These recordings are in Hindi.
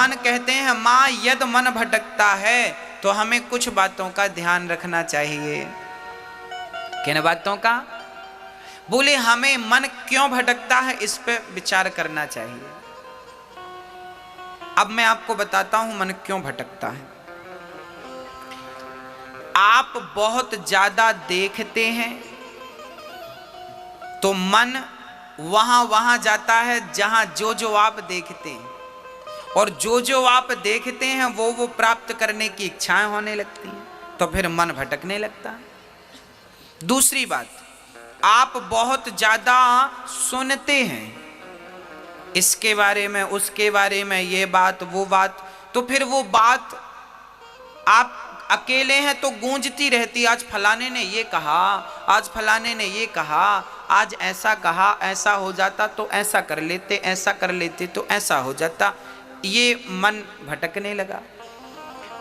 भगवान कहते हैं माँ यद मन भटकता है तो हमें कुछ बातों का ध्यान रखना चाहिए। किन बातों का? बोले हमें मन क्यों भटकता है इस पे विचार करना चाहिए। अब मैं आपको बताता हूं मन क्यों भटकता है। आप बहुत ज्यादा देखते हैं तो मन वहां जाता है जहां जो आप देखते हैं, और जो आप देखते हैं वो प्राप्त करने की इच्छाएं होने लगती हैं, तो फिर मन भटकने लगता है। दूसरी बात, आप बहुत ज्यादा सुनते हैं इसके बारे में उसके बारे में, ये बात वो बात, तो फिर वो बात आप अकेले हैं तो गूंजती रहती। आज फलाने ने ये कहा, आज फलाने ने ये कहा, आज ऐसा कहा, ऐसा हो जाता तो ऐसा कर लेते, ऐसा कर लेते तो ऐसा हो जाता। ये मन भटकने लगा।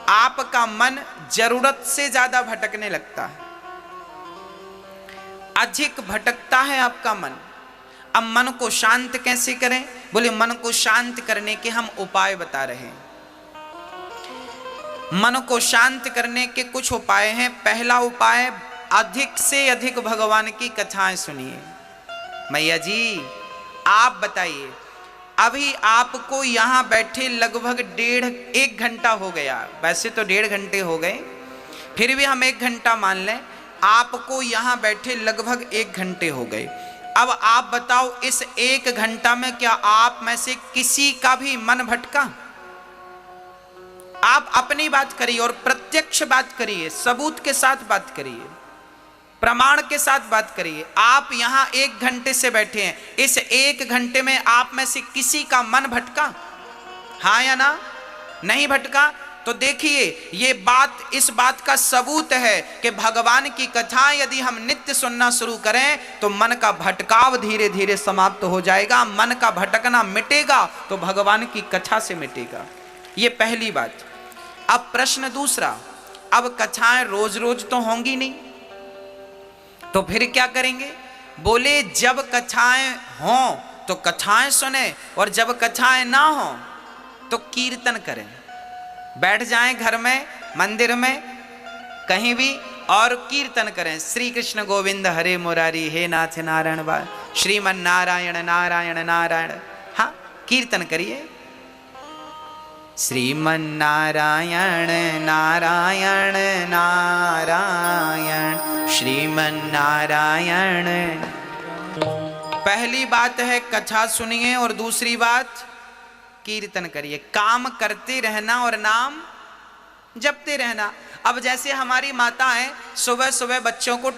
आपका मन जरूरत से ज्यादा भटकने लगता है, अधिक भटकता है आपका मन। अब मन को शांत कैसे करें? बोले मन को शांत करने के हम उपाय बता रहे हैं। मन को शांत करने के कुछ उपाय हैं। पहला उपाय, अधिक से अधिक भगवान की कथाएं सुनिए। मैया जी आप बताइए, अभी आपको यहां बैठे लगभग 1.5 घंटा हो गया। वैसे तो 1.5 घंटे हो गए, फिर भी हम 1 घंटा मान लें। आपको यहां बैठे लगभग 1 घंटे हो गए। अब आप बताओ, इस 1 घंटा में क्या आप में से किसी का भी मन भटका? आप अपनी बात करिए और प्रत्यक्ष बात करिए, सबूत के साथ बात करिए, प्रमाण के साथ बात करिए। आप यहां 1 घंटे से बैठे हैं, इस 1 घंटे में आप में से किसी का मन भटका? हाँ या ना? नहीं भटका? तो देखिए, ये बात, इस बात का सबूत है कि भगवान की कथा यदि हम नित्य सुनना शुरू करें तो मन का भटकाव धीरे धीरे समाप्त हो जाएगा। मन का भटकना मिटेगा तो भगवान की कथा से मिटेगा। ये पहली बात। अब प्रश्न दूसरा, अब कथाएं रोज रोज तो होंगी नहीं, तो फिर क्या करेंगे? बोले जब कथाएं हों तो कथाएं सुने, और जब कथाएं ना हों तो कीर्तन करें। बैठ जाएं घर में, मंदिर में, कहीं भी, और कीर्तन करें। श्री कृष्ण गोविंद हरे मुरारी, हे नाथ नारायण बा, श्रीमन नारायण नारायण नारायण। हाँ, कीर्तन करिए, श्रीमन नारायण नारायण नारायण, श्रीमन नारायण। पहली बात है कथा सुनिए, और दूसरी बात कीर्तन करिए। काम करते रहना और नाम जपते रहना। अब जैसे हमारी माताएं सुबह सुबह बच्चों को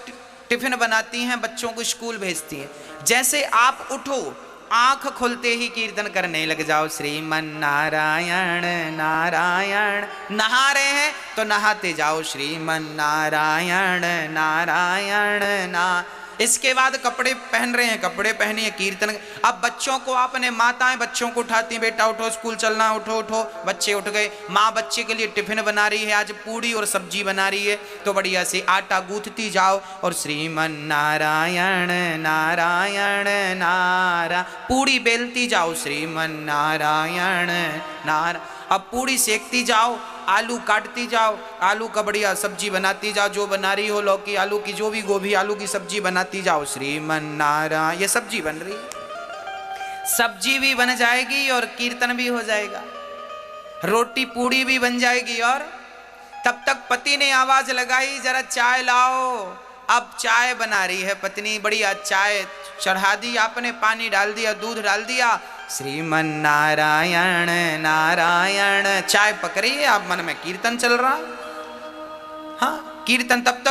टिफिन बनाती हैं, बच्चों को स्कूल भेजती हैं, जैसे आप उठो, आंख खुलते ही कीर्तन करने लग जाओ, श्रीमन नारायण नारायण। नहा रहे हैं तो नहाते जाओ, श्रीमन नारायण नारायण ना। इसके बाद कपड़े पहन रहे हैं, कपड़े पहनिए, कीर्तन। अब बच्चों को, आपने माताएं बच्चों को उठाती हैं, बेटा उठो स्कूल चलना, उठो उठो। बच्चे उठ गए, माँ बच्चे के लिए टिफिन बना रही है, आज पूड़ी और सब्जी बना रही है, तो बढ़िया से आटा गूंथती जाओ और श्रीमन नारायण नारायण नारा, पूड़ी बेलती जाओ, श्रीमन नारायण नारायण। अब पूड़ी सेकती जाओ, आलू काटती जाओ, आलू का बढ़िया सब्जी बनाती जाओ, जो बना रही हो, लौकी आलू की, जो भी, गोभी आलू की सब्जी बनाती जाओ, श्रीमन नारायण। ये सब्जी बन रही है, सब्जी भी बन जाएगी और कीर्तन भी हो जाएगा, रोटी पूड़ी भी बन जाएगी। और तब तक पति ने आवाज लगाई, जरा चाय लाओ। अब चाय बना रही है पत्नी, बढ़िया चाय चढ़ा दी आपने, पानी डाल दिया, दूध डाल दिया, श्रीमन नारायण नारायण। चाय पक रही है, आप मन में कीर्तन चल रहा। हाँ, कीर्तन। तब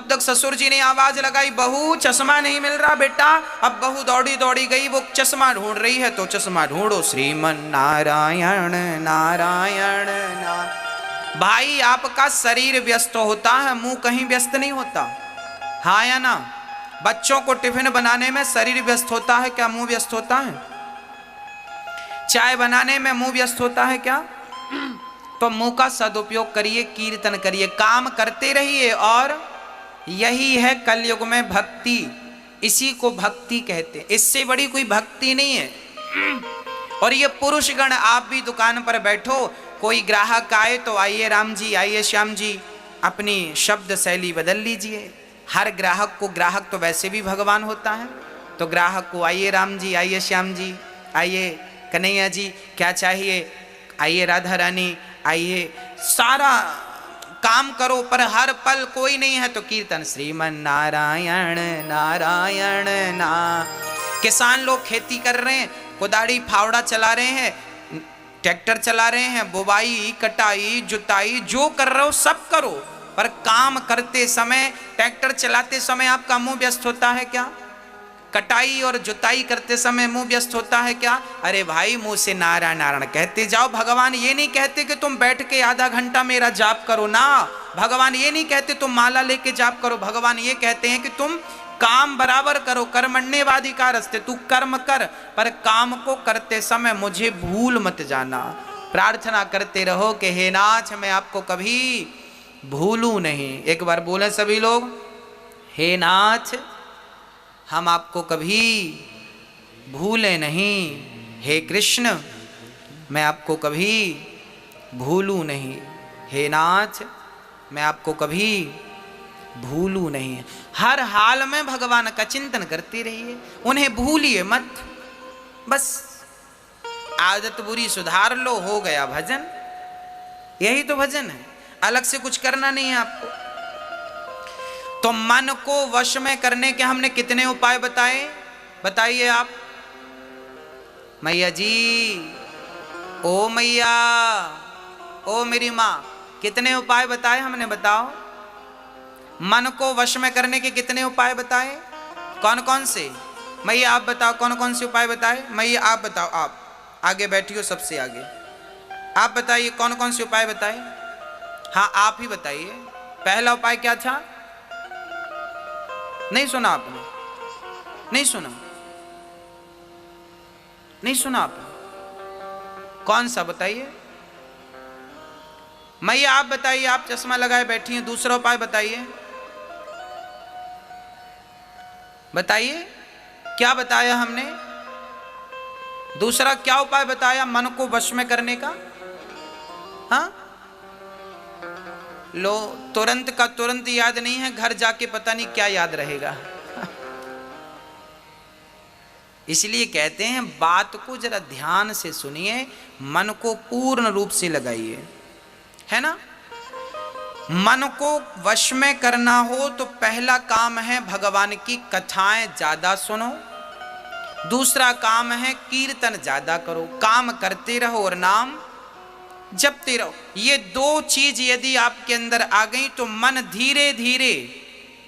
तक ससुर जी ने आवाज लगाई, बहू चश्मा नहीं मिल रहा बेटा। अब बहू दौड़ी दौड़ी गई, वो चश्मा ढूंढ रही है, तो चश्मा ढूंढो, श्रीमन नारायण नारायण नारायण। भाई आपका शरीर व्यस्त होता है, मुंह कहीं व्यस्त नहीं होता। हाँ या ना? बच्चों को टिफिन बनाने में शरीर व्यस्त होता है क्या? मुंह व्यस्त होता है? चाय बनाने में मुंह व्यस्त होता है क्या? तो मुंह का सदुपयोग करिए, कीर्तन करिए, काम करते रहिए। और यही है कलयुग में भक्ति, इसी को भक्ति कहते हैं। इससे बड़ी कोई भक्ति नहीं है। और ये पुरुषगण आप भी दुकान पर बैठो, कोई ग्राहक आए तो आइए राम जी, आइए श्याम जी, अपनी शब्द शैली बदल लीजिए। हर ग्राहक को, ग्राहक तो वैसे भी भगवान होता है, तो ग्राहक को आइए राम जी, आइए श्याम जी, आइए कन्हैया जी, क्या चाहिए, आइए राधा रानी, आइए, सारा काम करो, पर हर पल कोई नहीं है तो कीर्तन श्रीमन नारायण नारायण ना। किसान लोग खेती कर रहे हैं, कुदाड़ी फावड़ा चला रहे हैं, ट्रैक्टर चला रहे हैं, बुवाई कटाई जुताई जो कर रहे हो सब करो, पर काम करते समय, ट्रैक्टर चलाते समय आपका मुंह व्यस्त होता है क्या? कटाई और जुताई करते समय मुंह व्यस्त होता है क्या? अरे भाई मुंह से नारायण नारायण कहते जाओ। भगवान ये नहीं कहते कि तुम बैठ के आधा घंटा मेरा जाप करो ना, भगवान ये नहीं कहते तुम माला लेके जाप करो, भगवान ये कहते हैं कि तुम काम बराबर करो। कर्मण्येवाधिकारस्ते, तू कर्म कर, पर काम को करते समय मुझे भूल मत जाना। प्रार्थना करते रहो कि हे नाथ मैं आपको कभी भूलूं नहीं। एक बार बोले सभी लोग, हे नाथ हम आपको कभी भूले नहीं, हे कृष्ण मैं आपको कभी भूलूं नहीं, हे नाथ मैं आपको कभी भूलूं नहीं। हर हाल में भगवान का चिंतन करते रहिए, उन्हें भूलिए मत। बस आदत बुरी सुधार लो, हो गया भजन। यही तो भजन है, अलग से कुछ करना नहीं है आपको। तो मन को वश में करने के हमने कितने उपाय बताए, बताइए आप। मैया जी, ओ मैया, ओ मेरी माँ, कितने उपाय बताए हमने, बताओ। मन को वश में करने के कितने उपाय बताए, कौन कौन से? मैया आप बताओ कौन कौन से उपाय बताए। मैया आप बताओ, आप आगे बैठी हो सबसे आगे, आप बताइए कौन कौन से उपाय बताए। हाँ आप ही बताइए। पहला उपाय क्या था? नहीं सुना आपने? नहीं सुना? नहीं सुना आपने? कौन सा बताइए। मैया आप बताइए, आप चश्मा लगाए बैठी हैं, दूसरा उपाय बताइए, बताइए क्या बताया हमने, दूसरा क्या उपाय बताया मन को वश में करने का? हाँ लो, तुरंत का तुरंत याद नहीं है, घर जाके पता नहीं क्या याद रहेगा। इसलिए कहते हैं बात को जरा ध्यान से सुनिए, मन को पूर्ण रूप से लगाइए, है ना। मन को वश में करना हो तो पहला काम है भगवान की कथाएं ज्यादा सुनो, दूसरा काम है कीर्तन ज्यादा करो। काम करते रहो और नाम जपते रहो। ये दो चीज यदि आपके अंदर आ गई तो मन धीरे धीरे,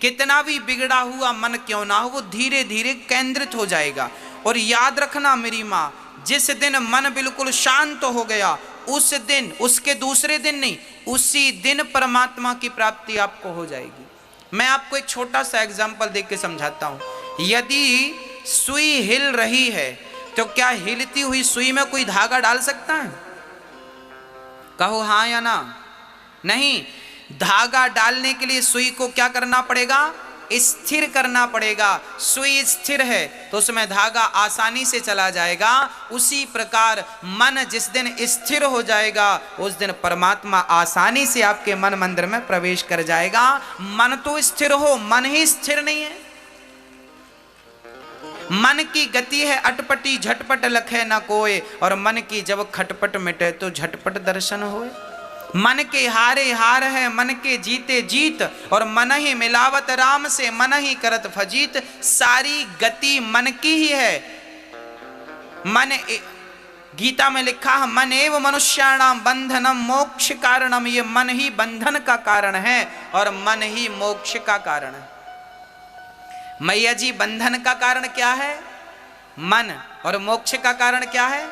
कितना भी बिगड़ा हुआ मन क्यों ना हो, वो धीरे धीरे केंद्रित हो जाएगा। और याद रखना मेरी माँ, जिस दिन मन बिल्कुल शांत हो गया उस दिन, उसके दूसरे दिन नहीं, उसी दिन परमात्मा की प्राप्ति आपको हो जाएगी। मैं आपको एक छोटा सा एग्जाम्पल देख के समझाता हूं। यदि सुई हिल रही है तो क्या हिलती हुई सुई में कोई धागा डाल सकता है? कहो हाँ या ना? नहीं। धागा डालने के लिए सुई को क्या करना पड़ेगा? स्थिर करना पड़ेगा। सुई स्थिर है तो उसमें धागा आसानी से चला जाएगा। उसी प्रकार मन जिस दिन स्थिर हो जाएगा उस दिन परमात्मा आसानी से आपके मन मंदिर में प्रवेश कर जाएगा। मन तो स्थिर हो, मन ही स्थिर नहीं है। मन की गति है अटपटी, झटपट लखे न कोय, और मन की जब खटपट मिटे तो झटपट दर्शन होए। मन के हारे हार है, मन के जीते जीत, और मन ही मिलावत राम से, मन ही करत फजीत। सारी गति मन की ही है। मन, गीता में लिखा है मन एव मनुष्याणाम बंधनम मोक्ष कारणम। ये मन ही बंधन का कारण है और मन ही मोक्ष का कारण है। मैया जी, बंधन का कारण क्या है? मन। और मोक्ष का कारण क्या है?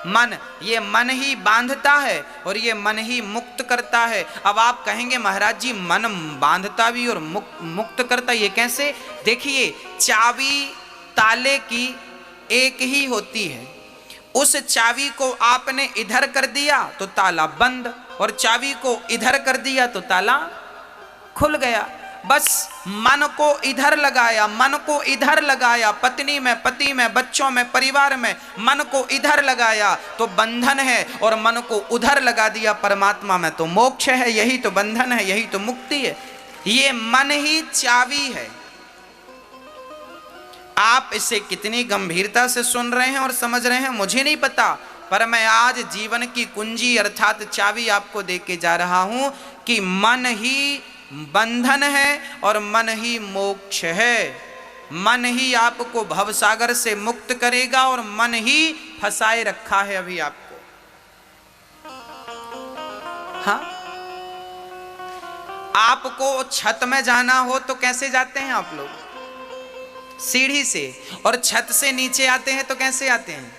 मन। ये मन ही बांधता है और ये मन ही मुक्त करता है। अब आप कहेंगे महाराज जी मन बांधता भी और मुक्त करता, ये कैसे? देखिए, चाबी ताले की एक ही होती है। उस चाबी को आपने इधर कर दिया तो ताला बंद, और चाबी को इधर कर दिया तो ताला खुल गया। बस मन को इधर लगाया, मन को इधर लगाया, पत्नी में, पति में, बच्चों में, परिवार में, मन को इधर लगाया तो बंधन है, और मन को उधर लगा दिया परमात्मा में तो मोक्ष है। यही तो बंधन है, यही तो मुक्ति है। ये मन ही चाबी है। आप इसे कितनी गंभीरता से सुन रहे हैं और समझ रहे हैं मुझे नहीं पता, पर मैं आज जीवन की कुंजी अर्थात चाबी आपको देके जा रहा हूं कि मन ही बंधन है और मन ही मोक्ष है। मन ही आपको भवसागर से मुक्त करेगा और मन ही फंसाए रखा है अभी आपको। हाँ, आपको छत में जाना हो तो कैसे जाते हैं आप लोग? सीढ़ी से। और छत से नीचे आते हैं तो कैसे आते हैं?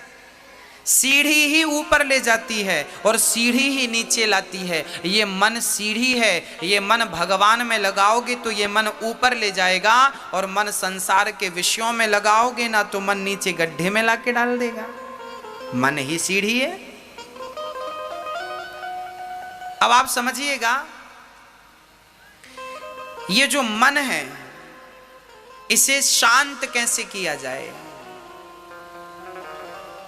सीढ़ी ही ऊपर ले जाती है और सीढ़ी ही नीचे लाती है। ये मन सीढ़ी है, ये मन भगवान में लगाओगे तो ये मन ऊपर ले जाएगा, और मन संसार के विषयों में लगाओगे ना तो मन नीचे गड्ढे में लाके डाल देगा। मन ही सीढ़ी है। अब आप समझिएगा, ये जो मन है इसे शांत कैसे किया जाए?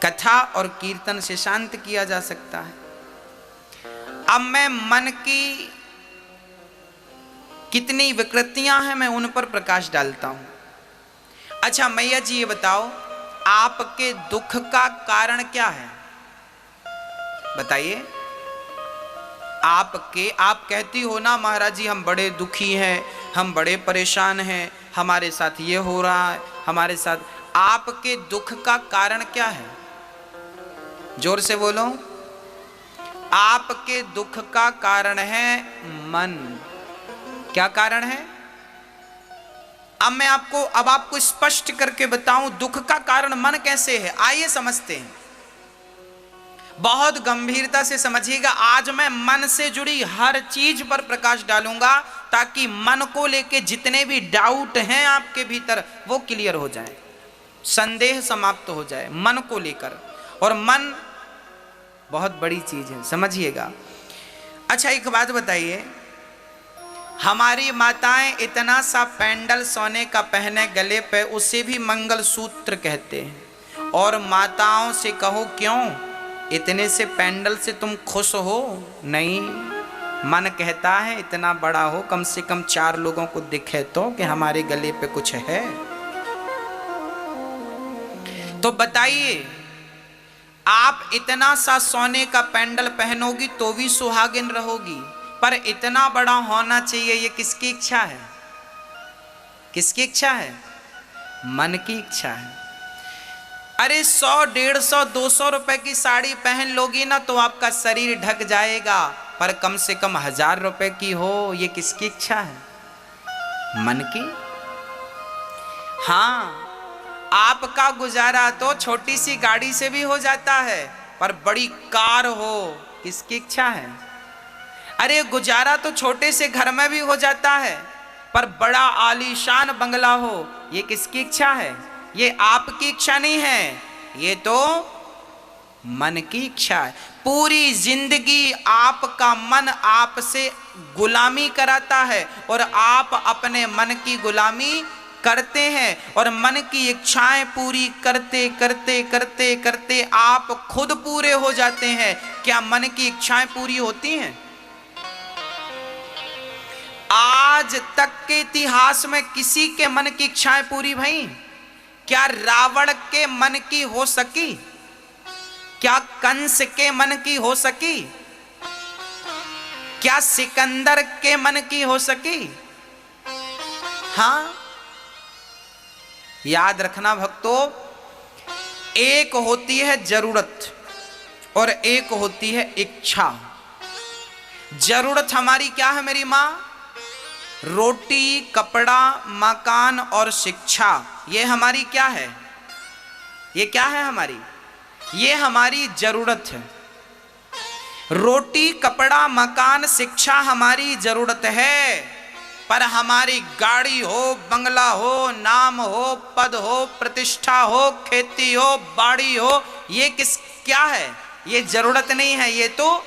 कथा और कीर्तन से शांत किया जा सकता है। अब मैं मन की कितनी विकृतियां हैं मैं उन पर प्रकाश डालता हूं। अच्छा मैया जी ये बताओ, आपके दुख का कारण क्या है? बताइए। आप कहती हो ना महाराज जी हम बड़े दुखी हैं, हम बड़े परेशान हैं, हमारे साथ ये हो रहा है, हमारे साथ। आपके दुख का कारण क्या है? जोर से बोलो। आपके दुख का कारण है मन। क्या कारण है? अब आपको स्पष्ट करके बताऊं दुख का कारण मन कैसे है। आइए समझते हैं, बहुत गंभीरता से समझिएगा। आज मैं मन से जुड़ी हर चीज पर प्रकाश डालूंगा ताकि मन को लेके जितने भी डाउट हैं आपके भीतर वो क्लियर हो जाए, संदेह समाप्त हो जाए मन को लेकर। और मन बहुत बड़ी चीज है, समझिएगा। अच्छा एक बात बताइए, हमारी माताएं इतना सा पेंडल सोने का पहने गले पे, उसे भी मंगलसूत्र कहते हैं। और माताओं से कहो क्यों इतने से पेंडल से तुम खुश हो? नहीं, मन कहता है इतना बड़ा हो, कम से कम 4 लोगों को दिखे तो कि हमारे गले पे कुछ है। तो बताइए, आप इतना सा सोने का पेंडल पहनोगी तो भी सुहागिन रहोगी, पर इतना बड़ा होना चाहिए, ये किसकी इच्छा है? किसकी इच्छा है? मन की इच्छा है। अरे 100, 150, 200 रुपए की साड़ी पहन लोगी ना तो आपका शरीर ढक जाएगा, पर कम से कम 1000 रुपए की हो, ये किसकी इच्छा है? मन की। हाँ, आपका गुजारा तो छोटी सी गाड़ी से भी हो जाता है, पर बड़ी कार हो, किसकी इच्छा है? अरे गुजारा तो छोटे से घर में भी हो जाता है, पर बड़ा आलीशान बंगला हो, ये किसकी इच्छा है? ये आपकी इच्छा नहीं है, ये तो मन की इच्छा है। पूरी जिंदगी आपका मन आपसे गुलामी कराता है और आप अपने मन की गुलामी करते हैं, और मन की इच्छाएं पूरी करते करते करते करते आप खुद पूरे हो जाते हैं। क्या मन की इच्छाएं पूरी होती हैं? आज तक के इतिहास में किसी के मन की इच्छाएं पूरी भई? क्या रावण के मन की हो सकी? क्या कंस के मन की हो सकी? क्या सिकंदर के मन की हो सकी? हाँ, याद रखना भक्तों, एक होती है जरूरत और एक होती है इच्छा। जरूरत हमारी क्या है मेरी माँ? रोटी, कपड़ा, मकान और शिक्षा। ये हमारी क्या है? ये क्या है हमारी? ये हमारी जरूरत है। रोटी, कपड़ा, मकान, शिक्षा हमारी जरूरत है, पर हमारी गाड़ी हो, बंगला हो, नाम हो, पद हो, प्रतिष्ठा हो, खेती हो, बाड़ी हो, ये क्या है? ये जरूरत नहीं है, ये तो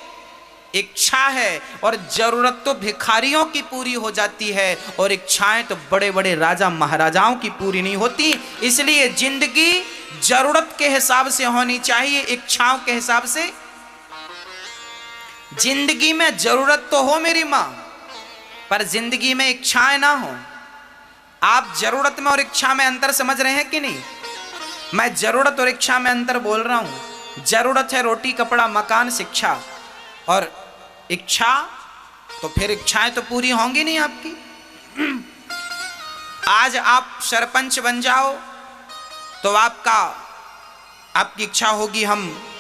इच्छा है, और जरूरत तो भिखारियों की पूरी हो जाती है, और इच्छाएं तो बड़े बड़े राजा महाराजाओं की पूरी नहीं होती। इसलिए जिंदगी जरूरत के हिसाब से होनी चाहिए, इच्छाओं के हिसाब से। जिंदगी में जरूरत तो हो मेरी मां, पर जिंदगी में इच्छाएं ना हो। आप जरूरत में और इच्छा में अंतर समझ रहे हैं कि नहीं? मैं जरूरत और इच्छा में अंतर बोल रहा हूं। जरूरत है रोटी कपड़ा मकान शिक्षा, और इच्छा तो फिर इच्छाएं तो पूरी होंगी नहीं आपकी। आज आप सरपंच बन जाओ तो आपकी इच्छा होगी हम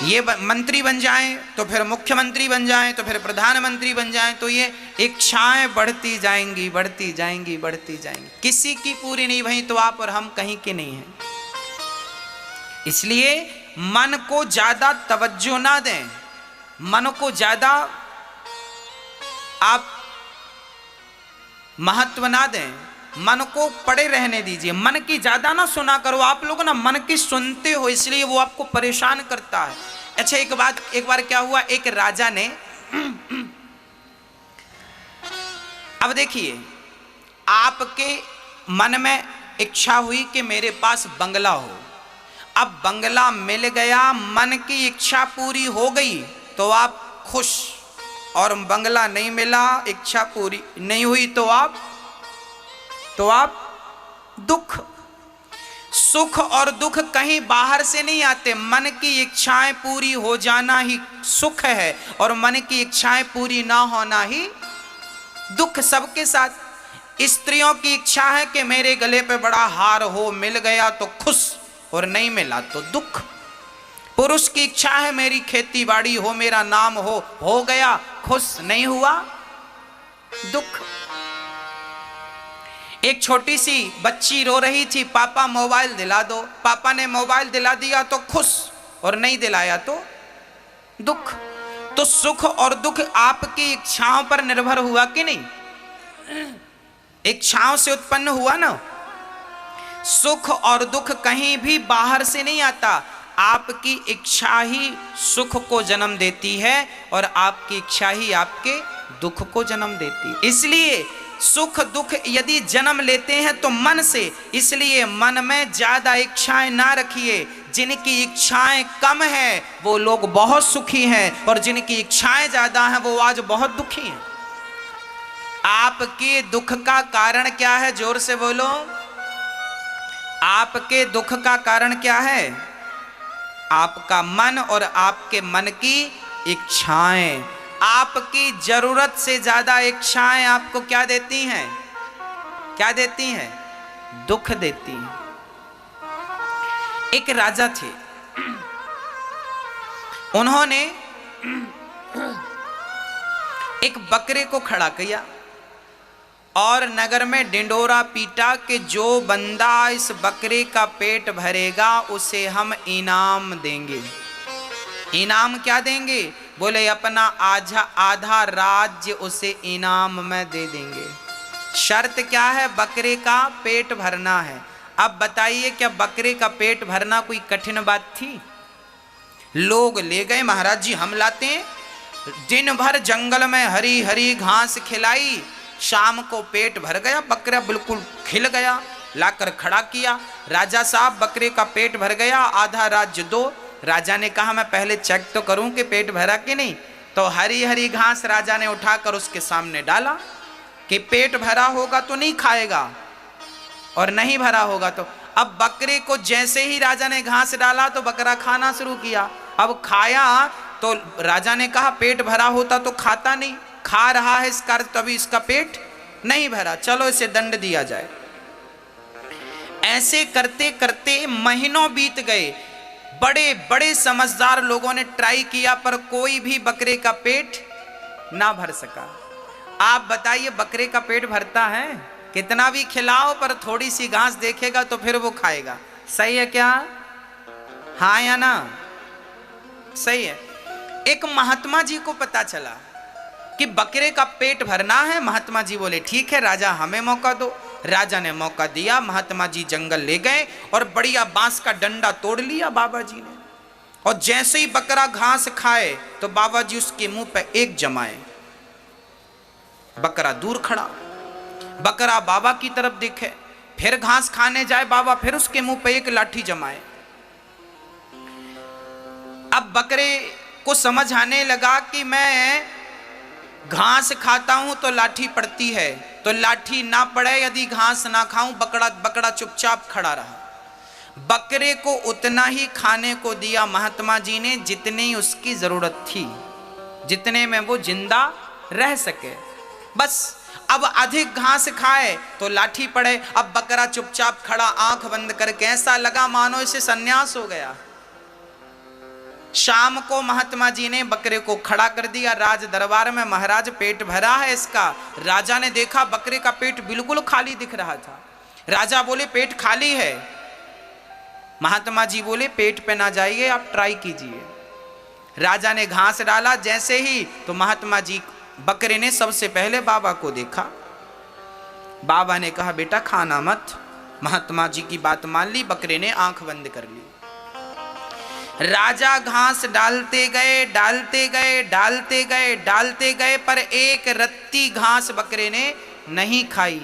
ये मंत्री बन जाएं, तो फिर मुख्यमंत्री बन जाएं, तो फिर प्रधानमंत्री बन जाएं, तो ये इच्छाएं बढ़ती जाएंगी बढ़ती जाएंगी बढ़ती जाएंगी, किसी की पूरी नहीं भई तो आप और हम कहीं के नहीं हैं। इसलिए मन को ज्यादा तवज्जो ना दें, मन को ज्यादा आप महत्व ना दें, मन को पड़े रहने दीजिए। मन की ज्यादा ना सुना करो। आप लोग ना मन की सुनते हो, इसलिए वो आपको परेशान करता है। अच्छा एक बार क्या हुआ, एक राजा ने अब देखिए, आपके मन में इच्छा हुई कि मेरे पास बंगला हो। अब बंगला मिल गया, मन की इच्छा पूरी हो गई तो आप खुश, और बंगला नहीं मिला, इच्छा पूरी नहीं हुई तो आप दुख। सुख और दुख कहीं बाहर से नहीं आते, मन की इच्छाएं पूरी हो जाना ही सुख है, और मन की इच्छाएं पूरी ना होना ही दुख। सबके साथ स्त्रियों की इच्छा है कि मेरे गले पे बड़ा हार हो, मिल गया तो खुश, और नहीं मिला तो दुख। पुरुष की इच्छा है मेरी खेती बाड़ी हो, मेरा नाम हो गया खुश, नहीं हुआ दुख। एक छोटी सी बच्ची रो रही थी, पापा मोबाइल दिला दो। पापा ने मोबाइल दिला दिया तो खुश, और नहीं दिलाया तो दुख। तो सुख और दुख आपकी इच्छाओं पर निर्भर हुआ कि नहीं? इच्छाओं से उत्पन्न हुआ ना। सुख और दुख कहीं भी बाहर से नहीं आता, आपकी इच्छा ही सुख को जन्म देती है, और आपकी इच्छा ही आपके दुख को जन्म देती है। इसलिए सुख दुख यदि जन्म लेते हैं तो मन से, इसलिए मन में ज्यादा इच्छाएं ना रखिए। जिनकी इच्छाएं कम है वो लोग बहुत सुखी हैं, और जिनकी इच्छाएं ज्यादा हैं वो आज बहुत दुखी हैं। आपके दुख का कारण क्या है? जोर से बोलो। आपके दुख का कारण क्या है? आपका मन और आपके मन की इच्छाएं। आपकी जरूरत से ज्यादा इच्छाएं आपको क्या देती हैं? क्या देती हैं? दुख देती हैं। एक राजा थे, उन्होंने एक बकरे को खड़ा किया और नगर में डिंडोरा पीटा कि जो बंदा इस बकरे का पेट भरेगा उसे हम इनाम देंगे। इनाम क्या देंगे? बोले अपना आधा राज्य उसे इनाम में दे देंगे। शर्त क्या है? बकरे का पेट भरना है। अब बताइए, क्या बकरे का पेट भरना कोई कठिन बात थी? लोग ले गए, महाराज जी हम लाते हैं। दिन भर जंगल में हरी हरी घास खिलाई, शाम को पेट भर गया, बकरा बिल्कुल खिल गया, लाकर खड़ा किया। राजा साहब बकरे का पेट भर गया, आधा राज्य दो। राजा ने कहा मैं पहले चेक तो करूं कि पेट भरा कि नहीं। तो हरी हरी घास राजा ने उठाकर उसके सामने डाला कि पेट भरा होगा तो नहीं खाएगा, और नहीं भरा होगा तो। अब बकरे को जैसे ही राजा ने घास डाला तो बकरा खाना शुरू किया। अब खाया तो राजा ने कहा पेट भरा होता तो खाता नहीं, खा रहा है इस कारण तभी इसका पेट नहीं भरा, चलो इसे दंड दिया जाए। ऐसे करते करते महीनों बीत गए। बड़े बड़े समझदार लोगों ने ट्राई किया पर कोई भी बकरे का पेट ना भर सका। आप बताइए बकरे का पेट भरता है? कितना भी खिलाओ पर थोड़ी सी घास देखेगा तो फिर वो खाएगा। सही है क्या? हाँ या ना? सही है। एक महात्मा जी को पता चला कि बकरे का पेट भरना है। महात्मा जी बोले ठीक है राजा हमें मौका दो। राजा ने मौका दिया। महात्मा जी जंगल ले गए और बढ़िया बांस का डंडा तोड़ लिया बाबा जी ने, और जैसे ही बकरा घास खाए तो बाबा जी उसके मुंह पे एक जमाए। बकरा दूर खड़ा, बकरा बाबा की तरफ देखे, फिर घास खाने जाए बाबा, फिर उसके मुंह पे एक लाठी जमाए। अब बकरे को समझ आने लगा कि मैं घास खाता हूं तो लाठी पड़ती है, तो लाठी ना पड़े यदि घास ना खाऊं। बकरा चुपचाप खड़ा रहा। बकरे को उतना ही खाने को दिया महात्मा जी ने जितनी उसकी जरूरत थी, जितने में वो जिंदा रह सके। बस अब अधिक घास खाए तो लाठी पड़े। अब बकरा चुपचाप खड़ा, आंख बंद करके, ऐसा लगा मानो इसे सन्यास हो गया। शाम को महात्मा जी ने बकरे को खड़ा कर दिया राज दरबार में। महाराज पेट भरा है इसका। राजा ने देखा बकरे का पेट बिल्कुल खाली दिख रहा था। राजा बोले पेट खाली है। महात्मा जी बोले पेट पे ना जाइए, आप ट्राई कीजिए। राजा ने घास डाला जैसे ही, तो महात्मा जी बकरे ने सबसे पहले बाबा को देखा। बाबा ने कहा बेटा खाना मत। महात्मा जी की बात मान ली, बकरे ने आंख बंद कर ली। राजा घास डालते गए, डालते गए, डालते गए, डालते गए, पर एक रत्ती घास बकरे ने नहीं खाई।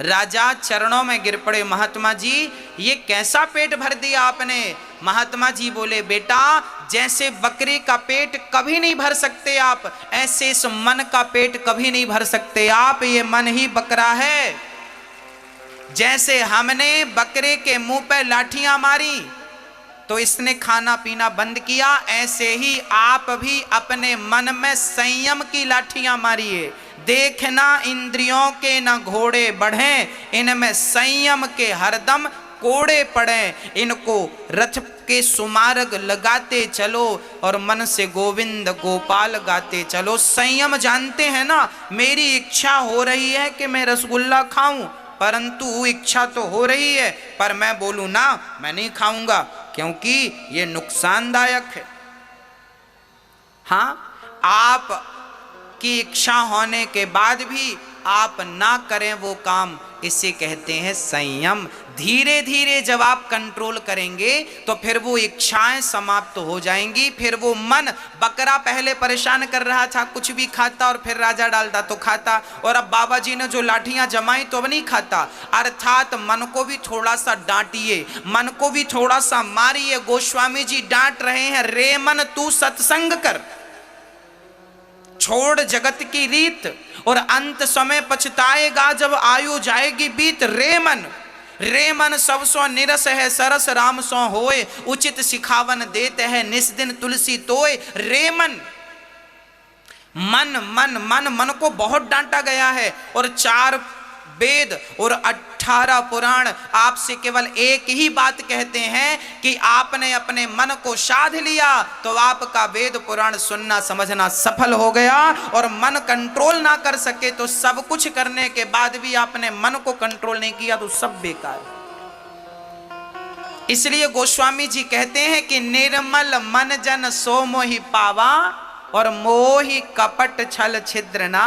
राजा चरणों में गिर पड़े, महात्मा जी ये कैसा पेट भर दिया आपने। महात्मा जी बोले बेटा जैसे बकरे का पेट कभी नहीं भर सकते आप, ऐसे इस मन का पेट कभी नहीं भर सकते आप। ये मन ही बकरा है। जैसे हमने बकरे के मुंह पे लाठियां मारी तो इसने खाना पीना बंद किया, ऐसे ही आप भी अपने मन में संयम की लाठियां मारिए। देखना इंद्रियों के न घोड़े बढ़े, इनमें संयम के हरदम कोड़े पड़े। इनको रथ के सुमार्ग लगाते चलो और मन से गोविंद गोपाल गाते चलो। संयम जानते हैं ना, मेरी इच्छा हो रही है कि मैं रसगुल्ला खाऊं, परंतु इच्छा तो हो रही है, पर मैं बोलूं ना मैं नहीं खाऊंगा क्योंकि ये नुकसानदायक है। हाँ, आप की इच्छा होने के बाद भी आप ना करें वो काम, इसे कहते हैं संयम। धीरे धीरे जब आप कंट्रोल करेंगे तो फिर वो इच्छाएं समाप्त हो जाएंगी। फिर वो मन, बकरा पहले परेशान कर रहा था, कुछ भी खाता और फिर राजा डालता तो खाता, और अब बाबा जी ने जो लाठियां जमाई तो अब नहीं खाता। अर्थात मन को भी थोड़ा सा डांटिए, मन को भी थोड़ा सा मारिए। गोस्वामी जी डांट रहे हैं, रे मन तू सत्संग कर, छोड़ जगत की रीत, और अंत समय पछताएगा जब आयु जाएगी बीत। रे मन सब सो निरस है, सरस राम सो होए, उचित सिखावन देते हैं निस दिन तुलसी तोय। रे मन, मन मन मन मन को बहुत डांटा गया है, और 4 वेद और 18 पुराण आपसे केवल एक ही बात कहते हैं कि आपने अपने मन को साध लिया तो आपका वेद पुराण सुनना समझना सफल हो गया। और मन कंट्रोल ना कर सके तो सब कुछ करने के बाद भी आपने मन को कंट्रोल नहीं किया तो सब बेकार। इसलिए गोस्वामी जी कहते हैं कि निर्मल मन जन सो मोहि पावा, और मोहि कपट छल छिद्र ना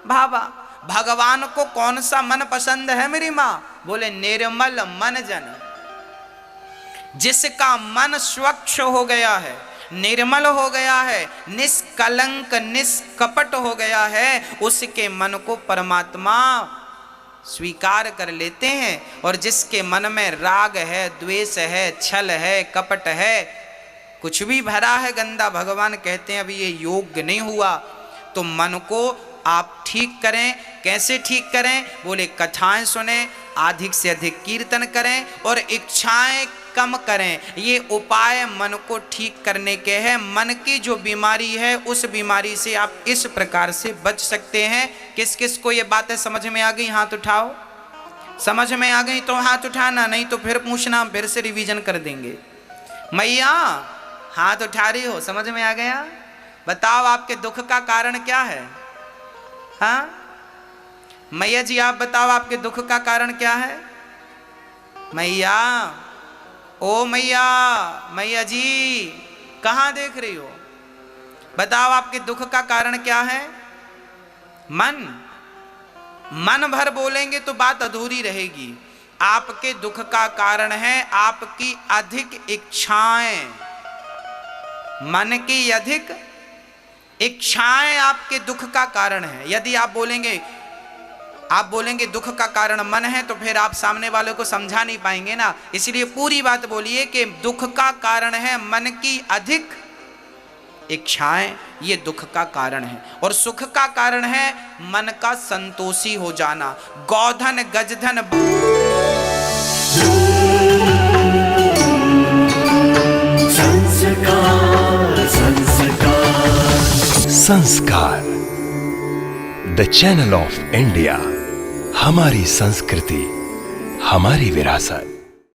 भावा। भगवान को कौन सा मन पसंद है मेरी मां? बोले निर्मल मन जन, जिसका मन स्वच्छ हो गया है, निर्मल हो गया है, निष्कलंक निष्कपट हो गया है, उसके मन को परमात्मा स्वीकार कर लेते हैं। और जिसके मन में राग है, द्वेष है, छल है, कपट है, कुछ भी भरा है गंदा, भगवान कहते हैं अभी ये योग्य नहीं हुआ। तो मन को आप ठीक करें। कैसे ठीक करें? बोले कथाएं सुने, अधिक से अधिक कीर्तन करें और इच्छाएं कम करें। ये उपाय मन को ठीक करने के हैं। मन की जो बीमारी है उस बीमारी से आप इस प्रकार से बच सकते हैं। किस किस को ये बातें समझ में आ गई? हाथ उठाओ। समझ में आ गई तो हाथ उठाना, नहीं तो फिर पूछना, फिर से रिवीजन कर देंगे। मैया हाथ उठा रही हो, समझ में आ गया? बताओ आपके दुख का कारण क्या है? हाँ मैया जी आप बताओ आपके दुख का कारण क्या है? मैया, ओ मैया, मैया जी कहाँ देख रही हो? बताओ आपके दुख का कारण क्या है? मन। मन भर बोलेंगे तो बात अधूरी रहेगी। आपके दुख का कारण है आपकी अधिक इच्छाएं। मन की अधिक इच्छाएं आपके दुख का कारण है। यदि आप बोलेंगे दुख का कारण मन है, तो फिर आप सामने वालों को समझा नहीं पाएंगे ना। इसलिए पूरी बात बोलिए कि दुख का कारण है मन की अधिक इच्छाएं, ये दुख का कारण है। और सुख का कारण है मन का संतोषी हो जाना। गौधन गजधन संस्कार, द चैनल ऑफ इंडिया। हमारी संस्कृति, हमारी विरासत।